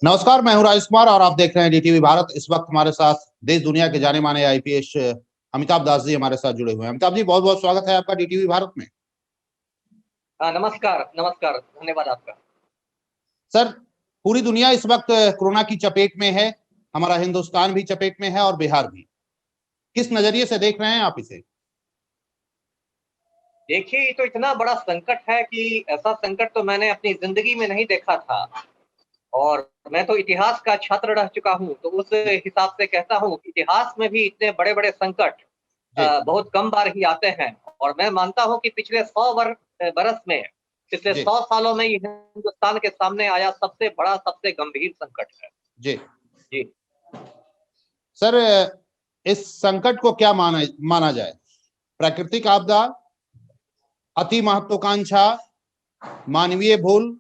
नमस्कार, मैं हूं राजेश कुमार और आप देख रहे हैं डीटीवी भारत। इस वक्त हमारे साथ देश दुनिया के जाने माने आईपीएस अमिताभ दास जी हमारे साथ जुड़े हुए हैं। अमिताभ जी, बहुत बहुत स्वागत है आपका डीटीवी भारत में। नमस्कार नमस्कार, धन्यवाद आपका। सर, पूरी दुनिया इस वक्त कोरोना की चपेट में है, हमारा हिंदुस्तान भी चपेट में है और बिहार भी। किस नजरिए से देख रहे हैं आप इसे? देखिए, ये तो इतना बड़ा संकट है कि ऐसा संकट तो मैंने अपनी जिंदगी में नहीं देखा था। और मैं तो इतिहास का छात्र रह चुका हूँ, तो उस जी हिसाब से कहता हूँ कि इतिहास में भी इतने बड़े बड़े संकट जी बहुत कम बार ही आते हैं। और मैं मानता हूँ कि पिछले 100 बरस में, पिछले जी 100 सालों में ये हिंदुस्तान के सामने आया सबसे बड़ा, सबसे गंभीर संकट है। जी जी। सर, इस संकट को क्या माना जाए? प्राकृतिक आपदा, अति महत्वाकांक्षा, मानवीय भूल,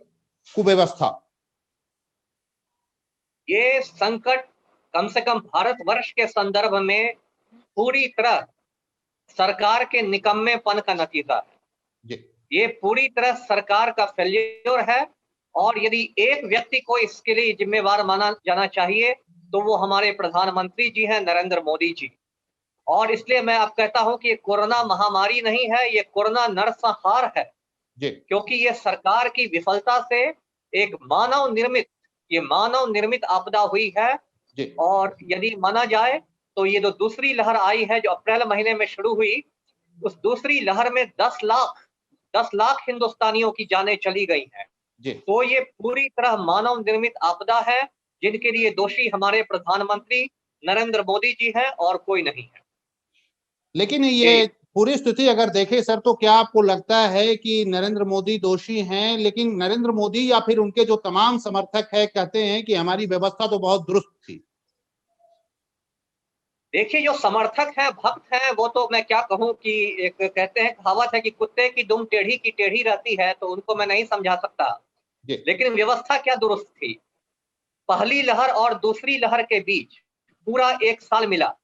कुव्यवस्था? ये संकट कम से कम भारतवर्ष के संदर्भ में पूरी तरह सरकार के निकम्मेपन का नतीजा है। जी ये पूरी तरह सरकार का फेल्योर है। और यदि एक व्यक्ति को इसके लिए जिम्मेवार माना जाना चाहिए तो वो हमारे प्रधानमंत्री जी हैं, नरेंद्र मोदी जी। और इसलिए मैं अब कहता हूं कि ये कोरोना महामारी नहीं है, ये कोरोना नरसंहार है। जी क्योंकि ये सरकार की विफलता से एक मानव निर्मित आपदा हुई है। जी और यदि माना जाए तो ये जो दूसरी लहर आई है, जो अप्रैल महीने में शुरू हुई, उस दूसरी लहर में 10 लाख हिंदुस्तानियों की जानें चली गई हैं। जी तो ये पूरी तरह मानव निर्मित आपदा है, जिनके लिए दोषी हमारे प्रधानमंत्री नरेंद्र मोदी जी हैं और कोई नहीं है। लेकिन ये जी। पूरी स्थिति अगर देखें सर, तो क्या आपको लगता है कि नरेंद्र मोदी दोषी हैं? लेकिन नरेंद्र मोदी या फिर उनके जो तमाम समर्थक है कहते हैं कि हमारी व्यवस्था तो बहुत दुरुस्त थी। देखिए, जो समर्थक हैं, भक्त हैं, वो तो मैं क्या कहूँ कि एक कहते हैं, कहावत है कि कुत्ते की दुम टेढ़ी की टेढ़ी रहती है, तो उनको मैं नहीं समझा सकता। जी लेकिन व्यवस्था क्या दुरुस्त थी? पहली लहर और दूसरी लहर के बीच पूरा 1 साल मिला।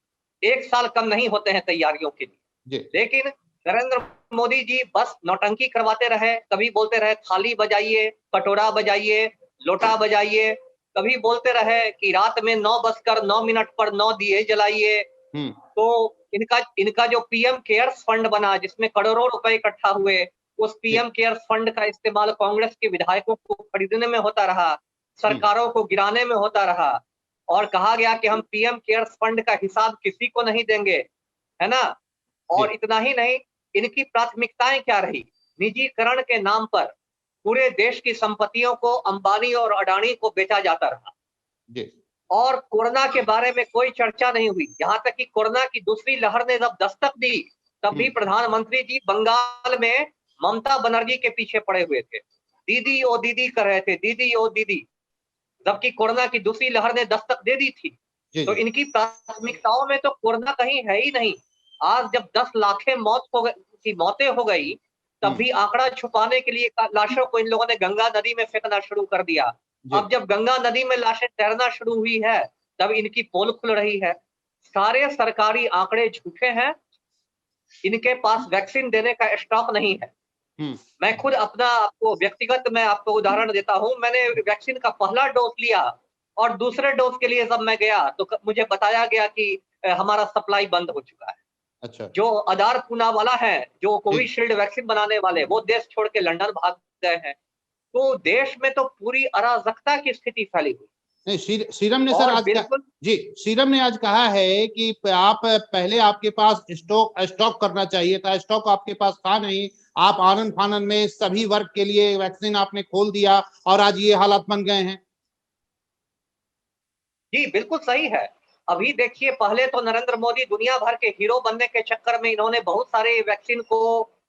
1 साल कम नहीं होते हैं तैयारियों के लिए। जी लेकिन नरेंद्र मोदी जी बस नौटंकी करवाते रहे। कभी बोलते रहे थाली बजाइए, कटोरा बजाइए, लोटा बजाइए। कभी बोलते रहे कि रात में 9:09 पर 9 दिए जलाइए। हम्म तो इनका इनका जो पीएम केयर्स फंड बना, जिसमें करोड़ों रुपए इकट्ठा हुए, उस जी पीएम केयर्स फंड का इस्तेमाल कांग्रेस के विधायकों को खरीदने में होता रहा, हम्म सरकारों को गिराने में होता रहा। और कहा गया कि हम पीएम केयर्स फंड का हिसाब किसी को नहीं देंगे, है ना? जी और इतना ही नहीं, इनकी प्राथमिकताएं क्या रही? निजीकरण के नाम पर पूरे देश की संपत्तियों को अंबानी और अडानी को बेचा जाता रहा। जी और कोरोना के बारे में कोई चर्चा नहीं हुई। यहाँ तक कि कोरोना की दूसरी लहर ने जब दस्तक दी, तब भी हम्म प्रधानमंत्री जी बंगाल में ममता बनर्जी के पीछे पड़े हुए थे। दीदी ओ दीदी कर रहे थे, दीदी ओ दीदी। जबकि कोरोना की दूसरी लहर ने दस्तक दे दी थी। जी तो जी इनकी प्राथमिकताओं में तो कोरोना कहीं है ही नहीं। आज जब 10 लाखें मौतें हो गई, तब हम्म भी आंकड़ा छुपाने के लिए लाशों को इन लोगों ने गंगा नदी में फेंकना शुरू कर दिया। जी अब जब गंगा नदी में लाशें तैरना शुरू हुई है, तब इनकी पोल खुल रही है। सारे सरकारी आंकड़े झूठे हैं। इनके पास वैक्सीन देने का स्टॉक नहीं है। हम्म मैं खुद अपना आपको व्यक्तिगत मैं आपको उदाहरण देता हूँ। मैंने वैक्सीन का पहला डोज लिया और दूसरे डोज के लिए जब मैं गया तो मुझे बताया गया कि हमारा सप्लाई बंद हो चुका है। अच्छा। जो अदार पूनावाला है, जो जी कोविशील्ड वैक्सीन बनाने वाले, वो देश छोड़ के लंदन भाग गए हैं। तो देश में तो पूरी अराजकता की स्थिति फैली हुई। नहीं, सीरम ने सर और आज बिल्कुल जी, सीरम ने आज कहा है कि आप पहले आपके पास स्टॉक करना चाहिए था, स्टॉक आपके पास था नहीं। आप आनन फानन में सभी वर्ग के लिए वैक्सीन आपने खोल दिया और आज ये हालात बन गए हैं। जी, बिल्कुल सही है। अभी देखिए, पहले तो नरेंद्र मोदी दुनिया भर के हीरो बनने के चक्कर में इन्होंने बहुत सारे वैक्सीन को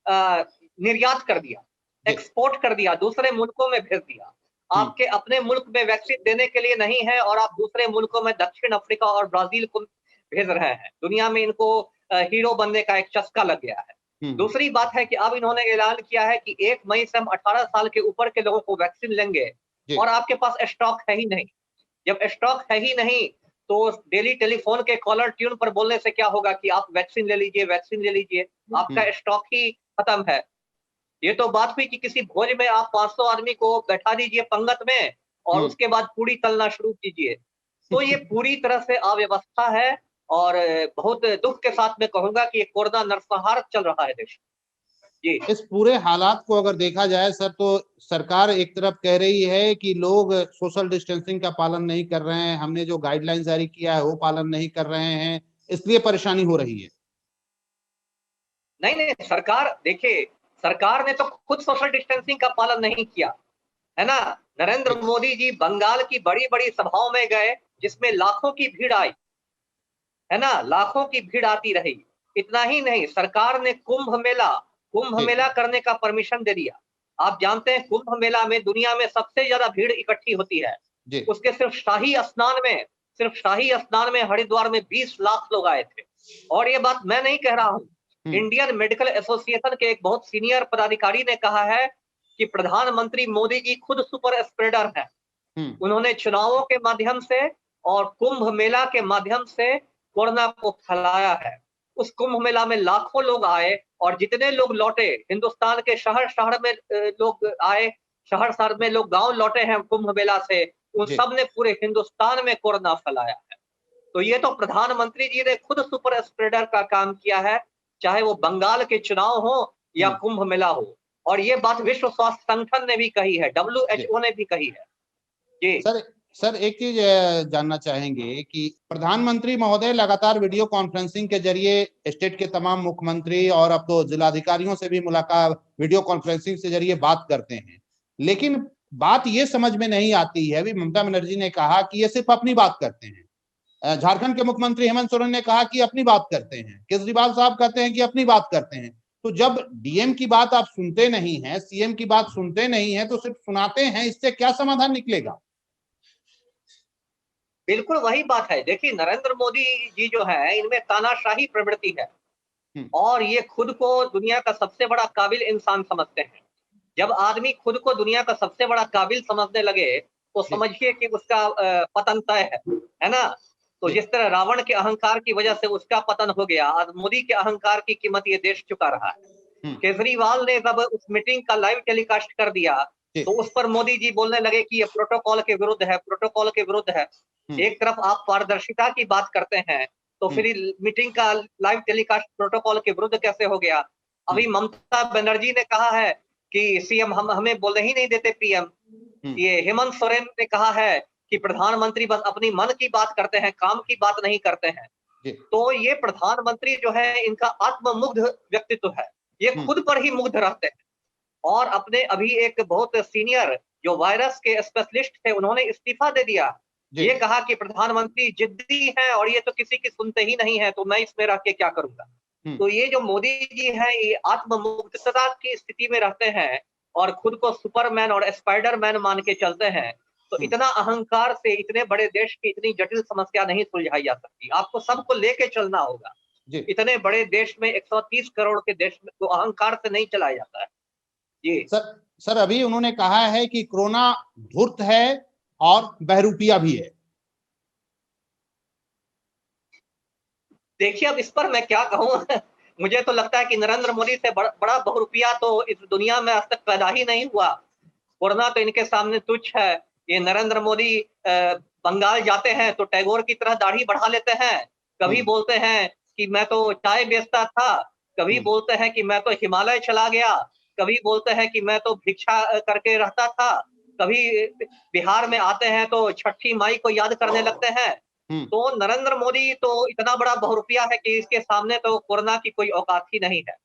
निर्यात कर दिया, जी एक्सपोर्ट कर दिया, दूसरे मुल्कों में भेज दिया। हम्म आपके अपने मुल्क में वैक्सीन देने के लिए नहीं है और आप दूसरे मुल्कों में दक्षिण अफ्रीका और ब्राजील को भेज रहे हैं। दुनिया में इनको हीरो बनने का एक चस्का लग गया है। हम्म दूसरी बात है कि अब इन्होंने ऐलान किया है कि 1 मई से हम 18 साल के ऊपर के लोगों को वैक्सीन लेंगे। जी और आपके पास स्टॉक है ही नहीं। जब स्टॉक है ही नहीं, तो डेली टेलीफोन के कॉलर ट्यून पर बोलने से क्या होगा कि आप वैक्सीन ले लीजिए, वैक्सीन ले लीजिए। आपका स्टॉक ही खत्म है। ये तो बात हुई कि किसी भोज में आप 500 आदमी को बैठा दीजिए पंगत में और उसके बाद पूरी तलना शुरू कीजिए। तो ये पूरी तरह से अव्यवस्था है और बहुत दुख के साथ मैं कहूंगा कि ये कोरोना नरसंहार चल रहा है देश जी। इस पूरे हालात को अगर देखा जाए सर, तो सरकार एक तरफ कह रही है कि लोग सोशल डिस्टेंसिंग का पालन नहीं कर रहे हैं, हमने जो गाइडलाइन जारी किया है वो पालन नहीं कर रहे हैं, इसलिए परेशानी हो रही है। नहीं नहीं, सरकार देखिए, सरकार ने तो खुद सोशल डिस्टेंसिंग का पालन नहीं किया है ना। नरेंद्र मोदी जी बंगाल की बड़ी बड़ी सभाओं में गए जिसमें लाखों की भीड़ आई है ना, लाखों की भीड़ आती रही। इतना ही नहीं, सरकार ने कुंभ मेला करने का परमिशन दे दिया। आप जानते हैं कुंभ मेला में दुनिया में सबसे ज्यादा भीड़ इकट्ठी होती है। उसके सिर्फ शाही स्नान में हरिद्वार में 20 लाख लोग आए थे। और ये बात मैं नहीं कह रहा हूं, इंडियन मेडिकल एसोसिएशन के एक बहुत सीनियर पदाधिकारी ने कहा है कि प्रधानमंत्री मोदी जी खुद सुपर स्प्रेडर हैं। उन्होंने चुनावों के माध्यम से और कुंभ मेला के माध्यम से कोरोना को फैलाया है। उस कुंभ मेला में लाखों लोग आए और जितने लोग लौटे, हिंदुस्तान के शहर शहर में लोग आए, शहर शहर में लोग गांव लौटे हैं कुंभ मेला से, उन सब ने पूरे हिंदुस्तान में कोरोना फैलाया है। तो ये तो प्रधानमंत्री जी ने खुद सुपर स्प्रेडर का काम किया है, चाहे वो बंगाल के चुनाव हो या कुंभ मेला हो। और ये बात विश्व स्वास्थ्य संगठन ने भी कही है, WHO ने भी कही है जी। सर एक चीज जानना चाहेंगे कि प्रधानमंत्री महोदय लगातार वीडियो कॉन्फ्रेंसिंग के जरिए स्टेट के तमाम मुख्यमंत्री और अब तो जिलाधिकारियों से भी मुलाकात वीडियो कॉन्फ्रेंसिंग से जरिए बात करते हैं, लेकिन बात ये समझ में नहीं आती है। अभी ममता बनर्जी ने कहा कि ये सिर्फ अपनी बात करते हैं, झारखंड के मुख्यमंत्री हेमंत सोरेन ने कहा कि अपनी बात करते हैं, केजरीवाल साहब कहते हैं कि अपनी बात करते हैं। तो जब डीएम की बात आप सुनते नहीं है, सीएम की बात सुनते नहीं है, तो सिर्फ सुनाते हैं, इससे क्या समाधान निकलेगा? बिल्कुल वही बात है। देखिए, नरेंद्र मोदी जी जो है, इनमें तानाशाही प्रवृत्ति है और ये खुद को दुनिया का सबसे बड़ा काबिल इंसान समझते हैं। जब आदमी खुद को दुनिया का सबसे बड़ा काबिल समझने लगे तो समझिए कि उसका पतन तय है ना। तो जिस तरह रावण के अहंकार की वजह से उसका पतन हो गया, आज मोदी के अहंकार की कीमत ये देश चुका रहा है। केजरीवाल ने जब उस मीटिंग का लाइव टेलीकास्ट कर दिया तो उस पर मोदी जी बोलने लगे कि ये प्रोटोकॉल के विरुद्ध है, प्रोटोकॉल के विरुद्ध है। एक तरफ आप पारदर्शिता की बात करते हैं तो फिर मीटिंग का लाइव टेलीकास्ट प्रोटोकॉल के विरुद्ध कैसे हो गया? अभी ममता बनर्जी ने कहा है कि सीएम हमें बोलने ही नहीं देते पीएम। ये हेमंत सोरेन ने कहा है कि प्रधानमंत्री बस अपनी मन की बात करते हैं, काम की बात नहीं करते हैं। तो ये प्रधानमंत्री जो है, इनका आत्ममुग्ध व्यक्तित्व है, ये खुद पर ही मुग्ध रहते हैं। और अपने अभी एक बहुत सीनियर जो वायरस के स्पेशलिस्ट थे, उन्होंने इस्तीफा दे दिया। ये कहा कि प्रधानमंत्री जिद्दी हैं और ये तो किसी की सुनते ही नहीं है, तो मैं इसमें रह के क्या करूंगा। तो ये जो मोदी जी हैं, ये आत्ममुग्धता की स्थिति में रहते हैं और खुद को सुपरमैन और स्पाइडरमैन मान के चलते हैं। तो इतना अहंकार से इतने बड़े देश की इतनी जटिल समस्या नहीं सुलझाई जा सकती। आपको सबको लेके चलना होगा। इतने बड़े देश में 130 करोड़ के देश में तो अहंकार से नहीं चलाया जाता है जी। सर अभी उन्होंने कहा है कि कोरोना धूर्त है और बहरूपिया भी है। देखिए, अब इस पर मैं क्या कहूं मुझे तो लगता है कि नरेंद्र मोदी से बड़ा बहुरूपिया तो इस दुनिया में आज तक पैदा ही नहीं हुआ। कोरोना तो इनके सामने तुच्छ है। ये नरेंद्र मोदी बंगाल जाते हैं तो टैगोर की तरह दाढ़ी बढ़ा लेते हैं। कभी बोलते हैं कि मैं तो चाय बेचता था, कभी बोलते हैं कि मैं तो हिमालय चला गया, कभी बोलते हैं कि मैं तो भिक्षा करके रहता था, कभी बिहार में आते हैं तो छठी माई को याद करने लगते हैं। तो नरेंद्र मोदी तो इतना बड़ा बहुरूपिया है कि इसके सामने तो कोरोना की कोई औकात ही नहीं है।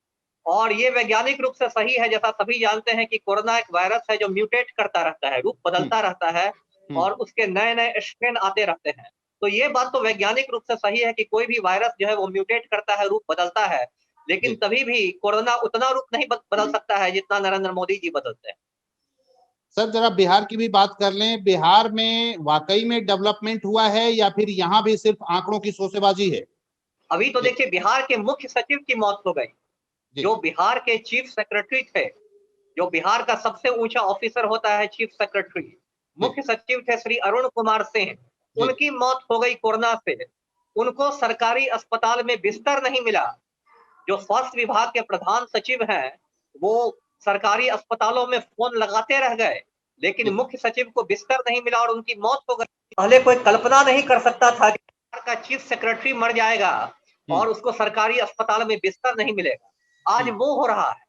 और ये वैज्ञानिक रूप से सही है, जैसा सभी जानते हैं कि कोरोना एक वायरस है जो म्यूटेट करता रहता है, रूप बदलता रहता है और उसके नए नए स्ट्रेन आते रहते हैं। तो ये बात तो वैज्ञानिक रूप से सही है कि कोई भी वायरस जो है वो म्यूटेट करता है, रूप बदलता है, लेकिन तभी भी कोरोना उतना रूप नहीं बदल सकता है जितना नरेंद्र मोदी जी बदलते हैं। सर जरा बिहार की भी बात कर लें, बिहार में वाकई में डेवलपमेंट हुआ है या फिर यहाँ भी सिर्फ आंकड़ों की शोसेबाजी है? अभी तो देखिए, बिहार के मुख्य सचिव की मौत हो गई, जो बिहार के चीफ सेक्रेटरी थे। जो बिहार का सबसे ऊंचा ऑफिसर होता है चीफ सेक्रेटरी, मुख्य सचिव थे श्री अरुण कुमार सिंह, उनकी मौत हो गई कोरोना से। उनको सरकारी अस्पताल में बिस्तर नहीं मिला। जो स्वास्थ्य विभाग के प्रधान सचिव हैं, वो सरकारी अस्पतालों में फोन लगाते रह गए लेकिन मुख्य सचिव को बिस्तर नहीं मिला और उनकी मौत हो गई। पहले कोई कल्पना नहीं कर सकता था कि सरकार का चीफ सेक्रेटरी मर जाएगा और उसको सरकारी अस्पताल में बिस्तर नहीं मिलेगा। आज वो हो रहा है।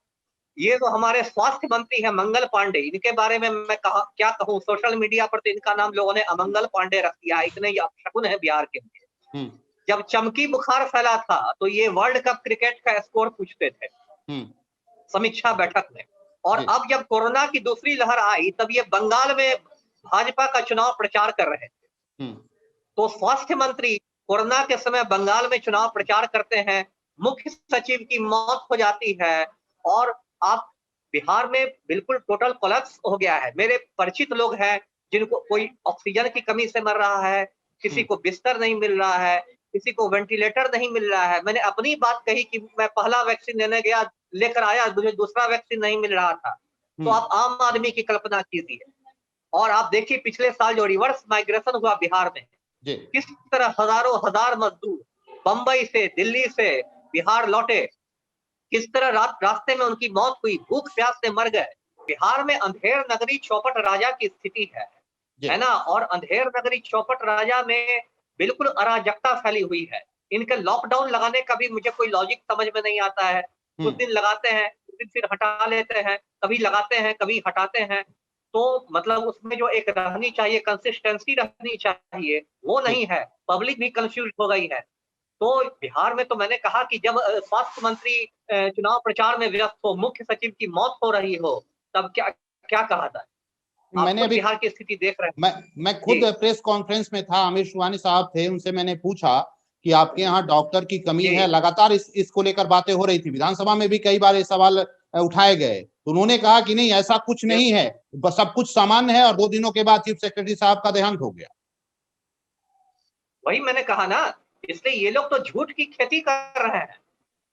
ये तो हमारे स्वास्थ्य मंत्री हैं मंगल पांडे, इनके बारे में मैं क्या कहूँ, सोशल मीडिया पर तो इनका नाम लोगों ने अमंगल पांडे रख दिया है, इतने ये अपशकुन है बिहार के लिए। जब चमकी बुखार फैला था तो ये वर्ल्ड कप क्रिकेट का स्कोर पूछते थे समीक्षा बैठक में, और अब जब कोरोना की दूसरी लहर आई तब ये बंगाल में भाजपा का चुनाव प्रचार कर रहे थे। तो स्वास्थ्य मंत्री कोरोना के समय बंगाल में चुनाव प्रचार करते हैं, मुख्य सचिव की मौत हो जाती है, और आप बिहार में बिल्कुल टोटल कोलैप्स हो गया है। मेरे परिचित लोग हैं जिनको कोई ऑक्सीजन की कमी से मर रहा है, किसी को बिस्तर नहीं मिल रहा है, किसी को वेंटिलेटर नहीं मिल रहा है। मैंने अपनी बात कही कि मैं पहला वैक्सीन लेने गया, लेकर आया, मुझे दूसरा वैक्सीन नहीं मिल रहा था। तो आप आम आदमी की कल्पना कीजिए। और आप देखिए पिछले साल जो रिवर्स माइग्रेशन हुआ बिहार में, किस तरह हजारों हजार मजदूर बंबई से, दिल्ली से बिहार लौटे, किस तरह रास्ते में उनकी मौत हुई, भूख प्यास से मर गए। बिहार में अंधेर नगरी चौपट राजा की स्थिति है ना। और अंधेर नगरी चौपट राजा में बिल्कुल अराजकता फैली हुई है। इनके लॉकडाउन लगाने का भी मुझे कोई लॉजिक समझ में नहीं आता है। कुछ दिन लगाते हैं, कुछ दिन फिर हटा लेते हैं, कभी लगाते हैं, कभी हटाते हैं। तो मतलब उसमें जो एक रहनी चाहिए, कंसिस्टेंसी रहनी चाहिए, वो नहीं है। पब्लिक भी कंफ्यूज हो गई है। तो बिहार में तो मैंने कहा कि जब स्वास्थ्य मंत्री चुनाव प्रचार में व्यस्त हो, मुख्य सचिव की मौत हो रही हो, तब क्या क्या कहा जाए। मैंने अभी बिहार की स्थिति देख रहे हैं। मैं खुद प्रेस कॉन्फ्रेंस में था, आमिर सुबहानी साहब थे, उनसे मैंने पूछा कि आपके यहाँ डॉक्टर की कमी है, लगातार इसको लेकर बातें हो रही थी, विधानसभा में भी कई बार ये सवाल उठाए गए, तो उन्होंने कहा कि नहीं ऐसा कुछ नहीं है, बस सब कुछ सामान्य है, और 2 दिनों के बाद चीफ सेक्रेटरी साहब का देहांत हो गया। वही मैंने कहा ना, इसलिए ये लोग तो झूठ की खेती कर रहे हैं।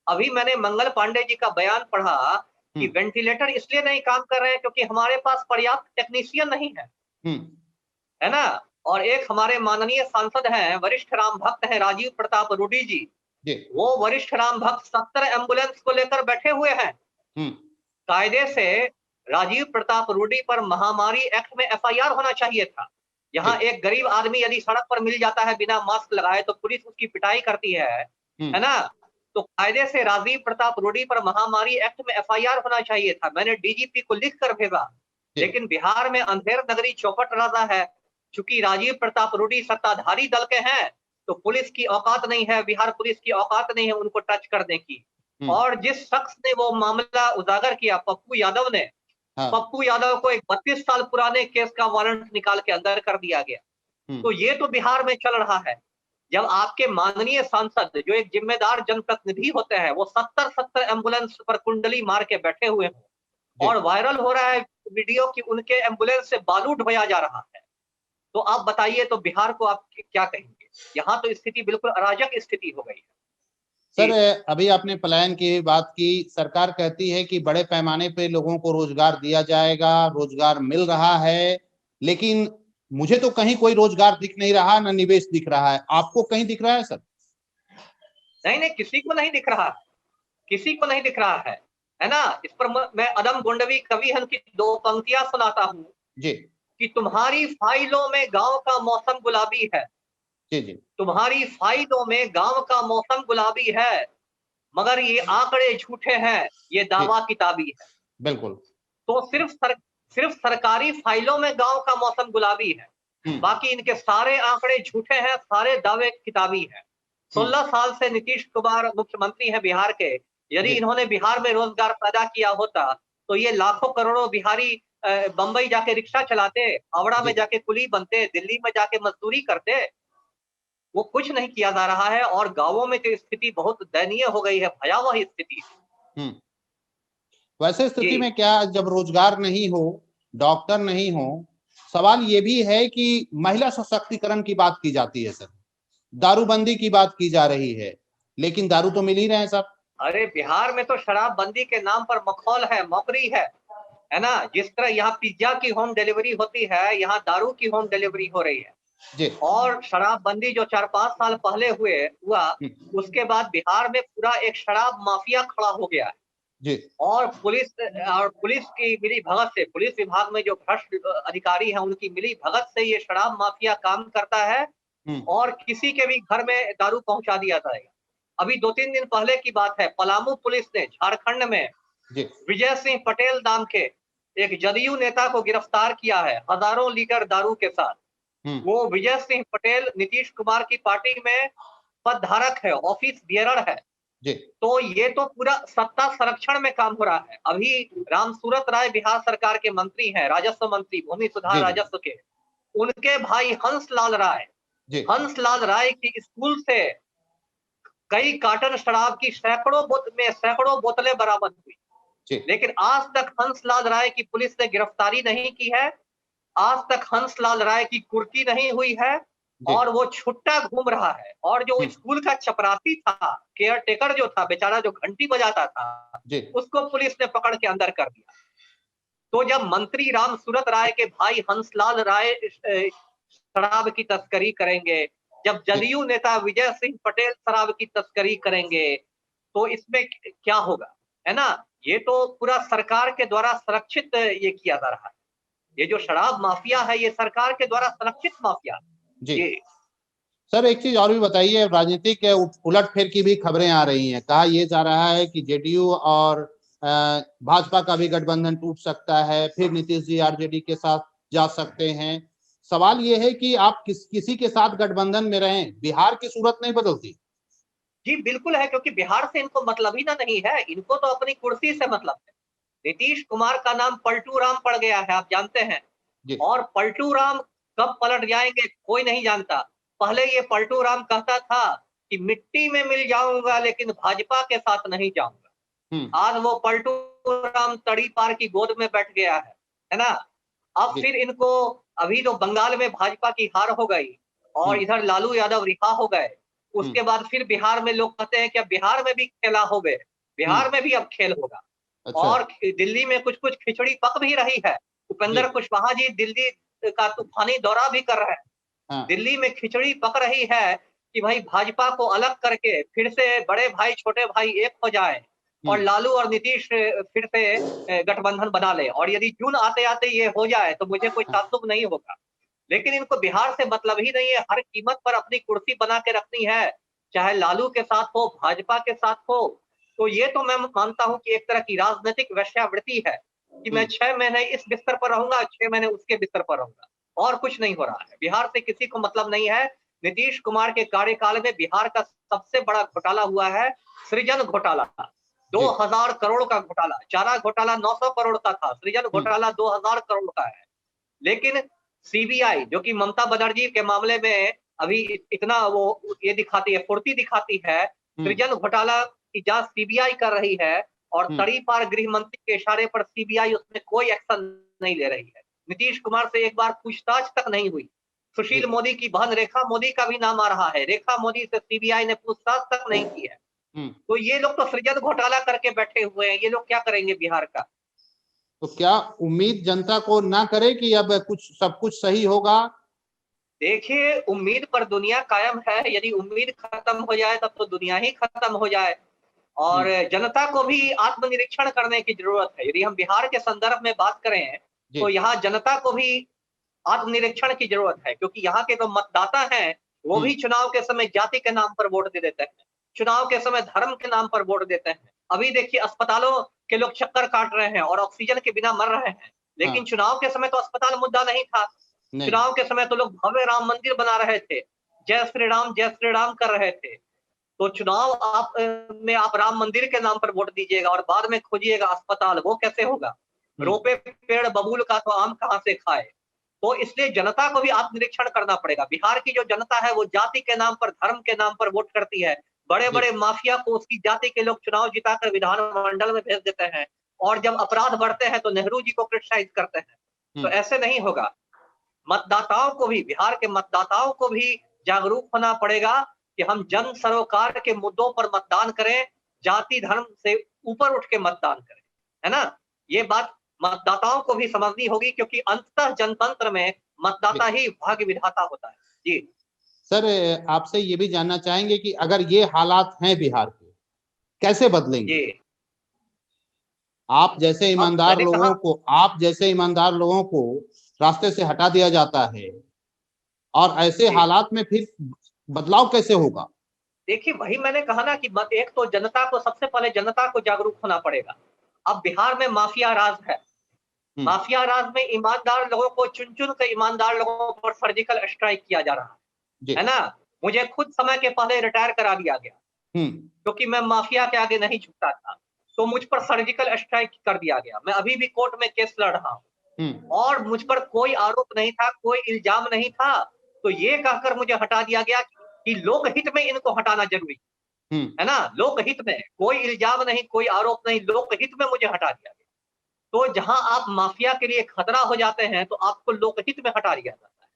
अभी मैंने मंगल पांडे जी का बयान पढ़ा कि वेंटिलेटर इसलिए नहीं काम कर रहे हैं क्योंकि हमारे पास पर्याप्त टेक्नीशियन नहीं है ना। और एक हमारे माननीय सांसद हैं, वरिष्ठ राम भक्त हैं, राजीव प्रताप रूडी जी, वो वरिष्ठ राम भक्त 70 एम्बुलेंस को लेकर बैठे हुए हैं। कायदे से राजीव प्रताप रूडी पर महामारी एक्ट में एफआईआर होना चाहिए था। यहाँ एक गरीब आदमी यदि सड़क पर मिल जाता है बिना मास्क लगाए तो पुलिस उसकी पिटाई करती है ना। तो कायदे से राजीव प्रताप रूडी पर महामारी एक्ट में एफआईआर होना चाहिए था। मैंने डीजीपी को लिख कर भेजा, लेकिन बिहार में अंधेर नगरी चौपट राजा है। चूंकि राजीव प्रताप रूडी सत्ताधारी दल के हैं तो पुलिस की औकात नहीं है, बिहार पुलिस की औकात नहीं है उनको टच करने की। और जिस शख्स ने वो मामला उजागर किया, पप्पू यादव ने, पप्पू यादव को एक 32 साल पुराने केस का वारंट निकाल के अंदर कर दिया गया। तो ये तो बिहार में चल रहा है। जब आपके माननीय सांसद जो एक जिम्मेदार जनप्रतिनिधि होते हैं वो 70 एम्बुलेंस पर कुंडली मार के बैठे हुए हैं और वायरल हो रहा है वीडियो कि उनके एम्बुलेंस से बालू ढोया जा रहा है, तो आप बताइए तो बिहार को आप क्या कहेंगे। यहाँ तो स्थिति बिल्कुल अराजक स्थिति हो गई है। सर अभी आपने पलायन की बात की, सरकार कहती है कि बड़े पैमाने पे लोगों को रोजगार दिया जाएगा, रोजगार मिल रहा है, लेकिन मुझे तो कहीं कोई रोजगार दिख नहीं रहा, न निवेश दिख रहा है। आपको कहीं दिख रहा है सर? नहीं, किसी को नहीं दिख रहा, किसी को नहीं दिख रहा है ना। इस पर मैं अदम गोंडवी कवि हन की 2 पंक्तियां सुनाता हूँ जी। कि तुम्हारी फाइलों में गांव का मौसम गुलाबी है, जी। तुम्हारी फाइलों में गांव का मौसम गुलाबी है, मगर ये आंकड़े झूठे हैं, ये दावा किताबी है। बिल्कुल। तो सिर्फ सरकारी फाइलों में गांव का मौसम गुलाबी है, बाकी इनके सारे आंकड़े झूठे हैं, सारे दावे किताबी हैं। 16 साल से नीतीश कुमार मुख्यमंत्री हैं बिहार के। यदि इन्होंने बिहार में रोजगार पैदा किया होता तो ये लाखों करोड़ों बिहारी बंबई जाके रिक्शा चलाते, हावड़ा में जाके कुली बनते, दिल्ली में जाके मजदूरी करते। वो कुछ नहीं किया जा रहा है और गांवों में तो स्थिति बहुत दयनीय हो गई है, भयावह स्थिति। वैसे स्थिति में क्या, जब रोजगार नहीं हो, डॉक्टर नहीं हो, सवाल ये भी है कि महिला सशक्तिकरण की बात की जाती है सर, दारूबंदी की बात की जा रही है, लेकिन दारू तो मिल ही रहे हैं सब। अरे बिहार में तो शराबबंदी के नाम पर मखौल है, मौकरी है ना। जिस तरह यहाँ पिज्जा की होम डिलीवरी होती है, यहाँ दारू की होम डिलीवरी हो रही है जी। और शराबबंदी जो 4-5 साल पहले हुआ उसके बाद बिहार में पूरा एक शराब माफिया खड़ा हो गया है। जी और पुलिस की मिली भगत से, पुलिस विभाग में जो भ्रष्ट अधिकारी हैं उनकी मिली भगत से ये शराब माफिया काम करता है और किसी के भी घर में दारू पहुंचा दिया जाएगा। अभी 2-3 दिन पहले की बात है, पलामू पुलिस ने झारखंड में जी विजय सिंह पटेल नाम के एक जदयू नेता को गिरफ्तार किया है हजारों लीटर दारू के साथ। वो विजय सिंह पटेल नीतीश कुमार की पार्टी में पदधारक है, ऑफिस बियरर है। जी तो ये तो पूरा सत्ता संरक्षण में काम हो रहा है। अभी रामसूरत राय बिहार सरकार के मंत्री हैं, राजस्व मंत्री, भूमि सुधार जी जी राजस्व के। उनके भाई जी हंसलाल राय की स्कूल से कई कार्टन शराब की सैकड़ों बोतलें बरामद हुई। जी लेकिन आज तक हंसलाल राय की पुलिस ने गिरफ्तारी नहीं की है। आज तक हंसलाल राय की कुर्की नहीं हुई है जी और वो छुट्टा घूम रहा है। और जो स्कूल का चपरासी था, केयर टेकर जो था बेचारा, जो घंटी बजाता था, जी उसको पुलिस ने पकड़ के अंदर कर दिया। तो जब मंत्री रामसूरत राय के भाई हंसलाल राय शराब की तस्करी करेंगे, जब जदयू नेता विजय सिंह पटेल शराब की तस्करी करेंगे, तो इसमें क्या होगा, है ना? ये तो पूरा सरकार के द्वारा संरक्षित ये किया जा रहा है। ये जो शराब माफिया है, ये सरकार के द्वारा संरक्षित माफिया है। जी जी सर, एक चीज और भी बताइए, राजनीतिक उलटफेर की भी खबरें आ रही हैं। कहा यह जा रहा है कि जेडीयू और भाजपा का भी गठबंधन टूट सकता है, फिर नीतीश जी आरजेडी के साथ जा सकते हैं। सवाल यह है कि आप किसी के साथ गठबंधन में रहें, बिहार की सूरत नहीं बदलती। जी बिल्कुल है, क्योंकि बिहार से इनको मतलब ही ना नहीं है, इनको तो अपनी कुर्सी से मतलब है। नीतीश कुमार का नाम पलटू राम पड़ गया है, आप जानते हैं। जी और पलटू राम कब पलट जाएंगे कोई नहीं जानता। पहले ये पलटू राम कहता था कि मिट्टी में मिल जाऊंगा लेकिन भाजपा के साथ नहीं जाऊंगा। आज वो पलटू राम तड़ी पार की गोद में बैठ गया है ना? अब जी फिर इनको, अभी तो बंगाल में भाजपा की हार हो गई और इधर लालू यादव रिहा हो गए। उसके बाद फिर बिहार में लोग कहते हैं कि अब बिहार में भी खेला हो गए, बिहार में भी अब खेल होगा। अच्छा। और दिल्ली में कुछ कुछ खिचड़ी पक भी रही है। जी उपेंद्र कुशवाहा जी दिल्ली का तूफानी दौरा भी कर रहे हैं। हाँ दिल्ली में खिचड़ी पक रही है कि भाई भाजपा को अलग करके फिर से बड़े भाई छोटे भाई एक हो जाए और लालू और नीतीश फिर से गठबंधन बना ले, और यदि जून आते आते ये हो जाए तो मुझे कोई ताज्जुब नहीं होगा। लेकिन इनको बिहार से मतलब ही नहीं है, हर कीमत पर अपनी कुर्सी बना के रखनी है, चाहे लालू के साथ हो भाजपा के साथ हो। तो ये तो मैं मानता हूं कि एक तरह की राजनीतिक वेश्यावृत्ति है कि मैं 6 महीने इस बिस्तर पर रहूंगा, 6 महीने उसके बिस्तर पर रहूंगा, और कुछ नहीं हो रहा है। बिहार से किसी को मतलब नहीं है। नीतीश कुमार के कार्यकाल में बिहार का सबसे बड़ा घोटाला हुआ है, सृजन घोटाला। जी 2000 करोड़ का घोटाला, चारा घोटाला 900 करोड़ का था, सृजन घोटाला 2000 करोड़ का है। लेकिन सीबीआई जो कि ममता बनर्जी के मामले में अभी इतना वो ये दिखाती है, फुर्ती दिखाती है, सृजन घोटाला की जांच सीबीआई कर रही है और तड़ी पार गृह मंत्री के इशारे पर सीबीआई उसमें कोई एक्शन नहीं ले रही है। नीतीश कुमार से एक बार पूछताछ तक नहीं हुई। सुशील जी मोदी की बहन रेखा मोदी का भी नाम आ रहा है, रेखा मोदी से सीबीआई ने पूछताछ तक नहीं की है। तो ये लोग तो सृजन घोटाला करके बैठे हुए हैं, ये लोग क्या करेंगे बिहार का? तो क्या उम्मीद जनता को ना करे कि अब कुछ सब कुछ सही होगा? देखिए, उम्मीद पर दुनिया कायम है। यदि उम्मीद खत्म हो जाए तब तो दुनिया ही खत्म हो जाए। और जनता को भी आत्मनिरीक्षण करने की जरूरत है। यदि हम बिहार के संदर्भ में बात करें जी तो यहाँ जनता को भी आत्मनिरीक्षण की जरूरत है, क्योंकि यहाँ के जो मतदाता हैं वो भी चुनाव के समय जाति के नाम पर वोट दे देते हैं, चुनाव के समय धर्म के नाम पर वोट देते हैं। अभी देखिए, अस्पतालों के लोग चक्कर काट रहे हैं और ऑक्सीजन के बिना मर रहे हैं, लेकिन हाँ चुनाव के समय तो अस्पताल मुद्दा नहीं था। नहीं चुनाव के समय तो लोग भव्य राम मंदिर बना रहे थे, जय श्री राम कर रहे थे। तो चुनाव में आप राम मंदिर के नाम पर वोट दीजिएगा और बाद में खोजिएगा अस्पताल, वो कैसे होगा? रोपे पेड़ बबूल का तो आम कहां से खाए? तो इसलिए जनता को भी आत्मनिरीक्षण करना पड़ेगा। बिहार की जो जनता है वो जाति के नाम पर, धर्म के नाम पर वोट करती है। बड़े जी बड़े माफिया को उसकी जाति के लोग चुनाव जिताकर विधानमंडल में भेज देते हैं, और जब अपराध बढ़ते हैं तो नेहरू जी को क्रिटिसाइज करते हैं। तो ऐसे नहीं होगा। मतदाताओं को भी, बिहार के मतदाताओं को भी जागरूक होना पड़ेगा कि हम जन सरोकार के मुद्दों पर मतदान करें, जाति धर्म से ऊपर उठ के मतदान करें, है ना? ये बात मतदाताओं को भी समझनी होगी, क्योंकि अंततः जनतंत्र में मतदाता जी ही भाग्य विधाता होता है। जी सर, आपसे ये भी जानना चाहेंगे कि अगर ये हालात हैं बिहार के, कैसे बदलेंगे? जी आप जैसे ईमानदार मैंने लोगों कहा, को आप जैसे ईमानदार लोगों को रास्ते से हटा दिया जाता है, और ऐसे जी हालात में फिर बदलाव कैसे होगा? देखिए, वही मैंने कहा ना कि एक तो जनता को, सबसे पहले जनता को जागरूक होना पड़ेगा। अब बिहार में माफिया राज है। हम्म। माफिया राज में ईमानदार लोगों को चुन-चुन कर ईमानदार लोगों पर सर्जिकल स्ट्राइक किया जा रहा जी। है ना? मुझे खुद समय के पहले रिटायर करा दिया गया, हम्म। क्योंकि मैं माफिया के आगे नहीं झुकता था। तो मुझ पर सर्जिकल स्ट्राइक कर दिया गया। मैं अभी भी कोर्ट में केस लड़ रहा हूँ हम्म। और मुझ पर कोई आरोप नहीं था, कोई इल्ज़ाम नहीं था। तो ये कहकर मुझे हटा दिया गया कि लोकहित में इनको हटाना ज़रूरी हम्म। है ना? लोकहित में, कोई इल्ज़ाम नहीं, कोई आरोप नहीं, लोकहित में मुझे हटा दिया गया। तो जहाँ आप माफिया के लिए खतरा हो जाते हैं, तो आपको लोकहित में हटा दिया जाता है।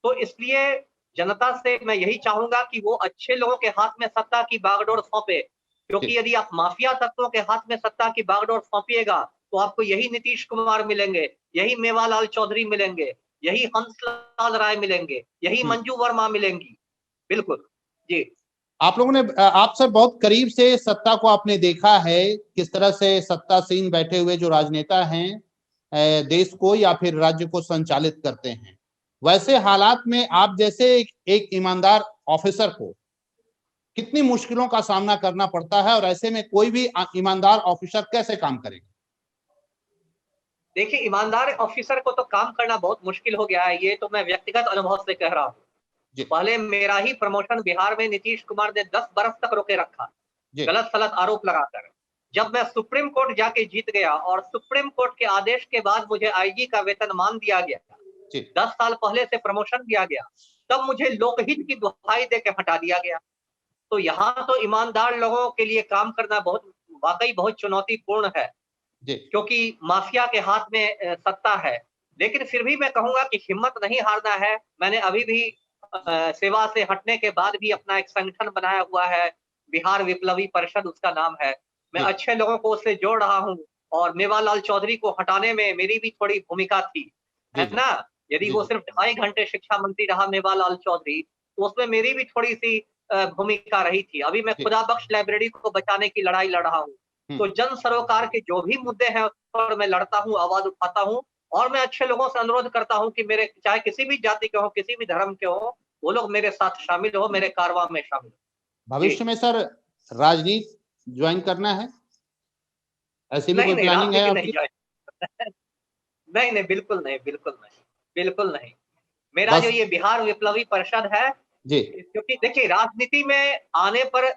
तो इसलिए जनता से मैं यही चाहूँगा कि वो अच्छे लोगों के हाथ में सत्ता की बागडोर सौंपे, जी। क्योंकि यदि आप माफिया तत्वों के हाथ में सत्ता की बागडोर सौंपिएगा, तो आपको यही नीतीश कुमार मिलेंगे, यही मेवालाल चौधरी मिलेंगे, यही हंसलाल राय मिलेंगे, यही हम्म। मंजू वर्मा मिलेंगी। बिल्कुल। जी। आप लोगों ने आप सब बहुत करीब से सत्ता को आपने देखा है, किस तरह से सत्तासीन बैठे हुए जो राजनेता हैं देश को या फिर राज्य को संचालित करते हैं। वैसे हालात में आप जैसे एक ईमानदार ऑफिसर को कितनी मुश्किलों का सामना करना पड़ता है, और ऐसे में कोई भी ईमानदार ऑफिसर कैसे काम करेगा? देखिए, ईमानदार ऑफिसर को तो काम करना बहुत मुश्किल हो गया है, ये तो मैं व्यक्तिगत अनुभव से कह रहा हूँ। जी। पहले मेरा ही प्रमोशन बिहार में नीतीश कुमार ने 10 बरस तक रोके रखा, जी। गलत-सलत आरोप लगाकर। जब मैं सुप्रीम कोर्ट जाके जीत गया और सुप्रीम कोर्ट के आदेश के बाद मुझे आईजी का वेतनमान दिया गया, जी। 10 साल पहले से प्रमोशन दिया गया, तब मुझे लोकहित की दुहाई देके हटा दिया गया। तो यहाँ तो ईमानदार लोगों के लिए काम करना वाक़ई बहुत चुनौतीपूर्ण है, जी। क्योंकि माफिया के हाथ में सत्ता है। लेकिन फिर भी मैं कहूँगा कि हिम्मत नहीं हारना है। मैंने अभी भी सेवा से हटने के बाद भी अपना एक संगठन बनाया हुआ है, बिहार विप्लवी परिषद उसका नाम है। मैं जी। अच्छे लोगों को उससे जोड़ रहा हूँ और मेवालाल चौधरी को हटाने में मेरी भी थोड़ी भूमिका थी, जी। है ना? यदि जी। वो जी। सिर्फ 2.5 घंटे शिक्षा मंत्री रहा मेवालाल चौधरी, तो उसमें मेरी भी थोड़ी-सी भूमिका रही थी। अभी मैं जी। खुदाबख्श लाइब्रेरी को बचाने की लड़ाई लड़ रहा हूँ। तो जन सरोकार के जो भी मुद्दे हैं, उस पर मैं लड़ता हूँ, आवाज़ उठाता हूँ और मैं अच्छे लोगों से अनुरोध करता हूँ कि मेरे, चाहे किसी भी जाति के हों, किसी भी धर्म के हों, वो लोग मेरे साथ शामिल हो, मेरे कारवां में शामिल हो। जी। भविष्य में सर राजनीति ज्वाइन करना है, ऐसी भी नहीं, कोई नहीं, प्लानिंग है राजनीति नहीं आपकी? जॉइन नहीं, नहीं, बिल्कुल नहीं, बिल्कुल नहीं, बिल्कुल नहीं। मेरा जो बस। ये बिहार विप्लवी परिषद है, जी। क्योंकि देखिए राजनीति में आने पर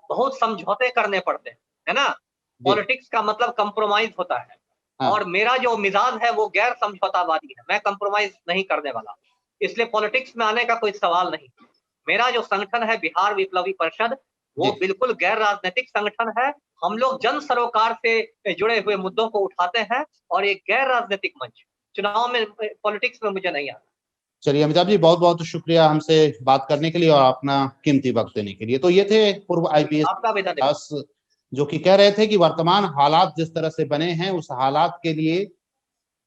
बहुत समझौते करने पड़ते हैं, है ना? जी। पॉलिटिक्स का मतलब कंप्रोमाइज़ होता है हाँ। और मेरा जो मिज़ाज है वो गैर समझौतावादी है, मैं कंप्रोमाइज़ नहीं करने वाला। इसलिए पॉलिटिक्स में आने का कोई सवाल नहीं। मेरा जो संगठन है बिहार विप्लवी परिषद, जी। वो बिल्कुल गैर राजनीतिक संगठन है। हम लोग जन सरोकार से जुड़े हुए मुद्दों को उठाते हैं और एक गैर राजनीतिक मंच। चुनाव में पॉलिटिक्स में मुझे नहीं आना। चलिए अमिताभ जी, बहुत-बहुत शुक्रिया हमसे बात करने के लिए और अपना कीमती वक़्त देने के लिए। तो ये थे पूर्व जी, आईपीएस आपका भी धन्यवाद। दास, जो कि कह रहे थे कि वर्तमान हालात जिस तरह से बने हैं, उस हालात के लिए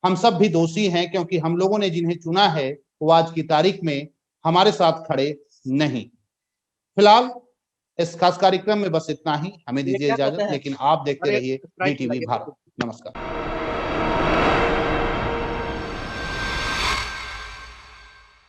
हम सब भी दोषी हैं, क्योंकि हम लोगों ने जिन्हें चुना है, वो आज की तारीख में हमारे साथ खड़े नहीं। फिलहाल इस खास कार्यक्रम में बस इतना ही। हमें ये दीजिए क्या कहते इजाज़त, हैं? लेकिन आप देखते अरे रहिए स्प्राइट बीटीवी पिलाइए। भारत। नमस्कार।